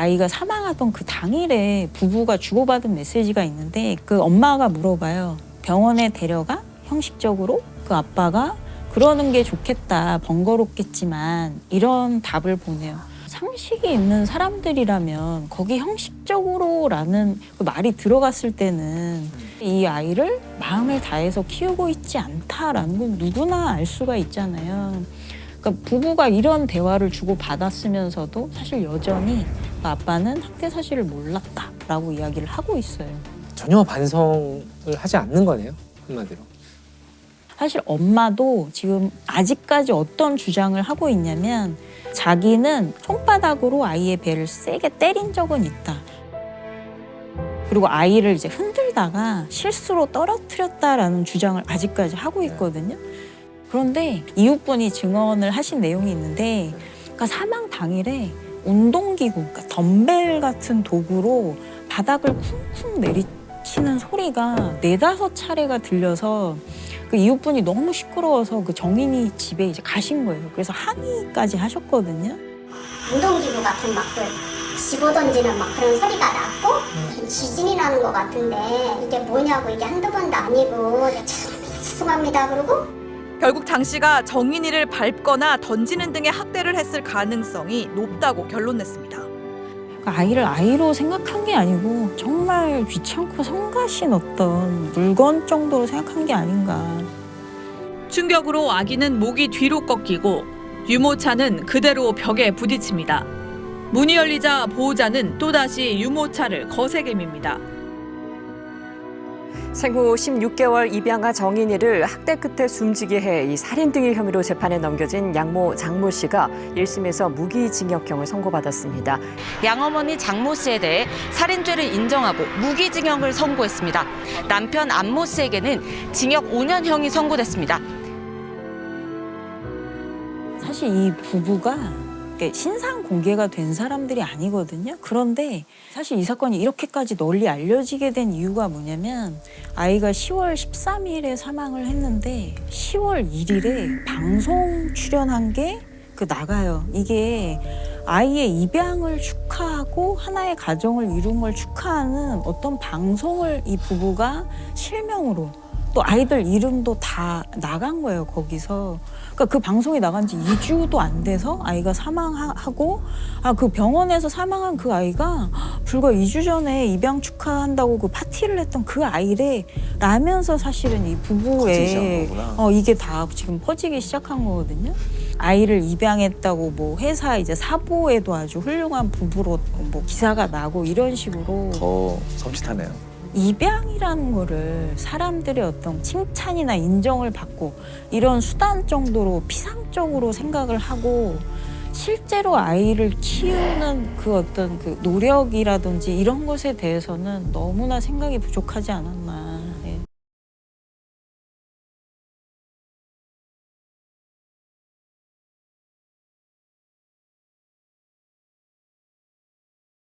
아이가 사망하던 그 당일에 부부가 주고받은 메시지가 있는데 그 엄마가 물어봐요. 병원에 데려가? 형식적으로? 그 아빠가 그러는 게 좋겠다. 번거롭겠지만 이런 답을 보내요. 상식이 있는 사람들이라면 거기 형식적으로라는 그 말이 들어갔을 때는 이 아이를 마음을 다해서 키우고 있지 않다라는 건 누구나 알 수가 있잖아요. 그러니까 부부가 이런 대화를 주고받았으면서도 사실 여전히 그 아빠는 학대 사실을 몰랐다라고 이야기를 하고 있어요. 전혀 반성을 하지 않는 거네요, 한마디로. 사실 엄마도 지금 아직까지 어떤 주장을 하고 있냐면 자기는 손바닥으로 아이의 배를 세게 때린 적은 있다. 그리고 아이를 이제 흔들다가 실수로 떨어뜨렸다라는 주장을 아직까지 하고 있거든요. 그런데 이웃분이 증언을 하신 내용이 있는데 그러니까 사망 당일에 운동기구, 그러니까 덤벨 같은 도구로 바닥을 쿵쿵 내리치는 소리가 4-5차례가 들려서 그 이웃분이 너무 시끄러워서 그 정인이 집에 이제 가신 거예요. 그래서 항의까지 하셨거든요. 운동기구 같은 막 집어던지는 막 그런 소리가 났고 지진이 나는 것 같은데 이게 뭐냐고 이게 한두 번도 아니고 죄송합니다 그러고 결국 장 씨가 정인이를 밟거나 던지는 등의 학대를 했을 가능성이 높다고 결론냈습니다. 아이를 아이로 생각한 게 아니고 정말 귀찮고 성가신 어떤 물건 정도로 생각한 게 아닌가. 충격으로 아기는 목이 뒤로 꺾이고 유모차는 그대로 벽에 부딪힙니다. 문이 열리자 보호자는 또다시 유모차를 거세게 밉니다. 생후 16개월 입양아 정인이를 학대 끝에 숨지게 해 이 살인 등의 혐의로 재판에 넘겨진 양모 장모 씨가 1심에서 무기징역형을 선고받았습니다. 양어머니 장모 씨에 대해 살인죄를 인정하고 무기징역을 선고했습니다. 남편 안모 씨에게는 징역 5년형이 선고됐습니다. 사실 이 부부가 신상 공개가 된 사람들이 아니거든요. 그런데 사실 이 사건이 이렇게까지 널리 알려지게 된 이유가 뭐냐면 아이가 10월 13일에 사망을 했는데 10월 1일에 방송 출연한 게 나가요. 이게 아이의 입양을 축하하고 하나의 가정을 이룬 걸 축하하는 어떤 방송을 이 부부가 실명으로 또 아이들 이름도 다 나간 거예요, 거기서. 그러니까 그 방송이 나간 지 2주도 안 돼서 아이가 사망하고 그 병원에서 사망한 그 아이가 불과 2주 전에 입양 축하한다고 그 파티를 했던 그 아이래 라면서 사실은 이 부부의 이게 다 지금 퍼지기 시작한 거거든요. 아이를 입양했다고 뭐 회사 이제 사보에도 아주 훌륭한 부부로 뭐 기사가 나고 이런 식으로 더 섬찟하네요. 입양이라는 거를 사람들의 어떤 칭찬이나 인정을 받고 이런 수단 정도로 피상적으로 생각을 하고 실제로 아이를 키우는 그 어떤 그 노력이라든지 이런 것에 대해서는 너무나 생각이 부족하지 않았나.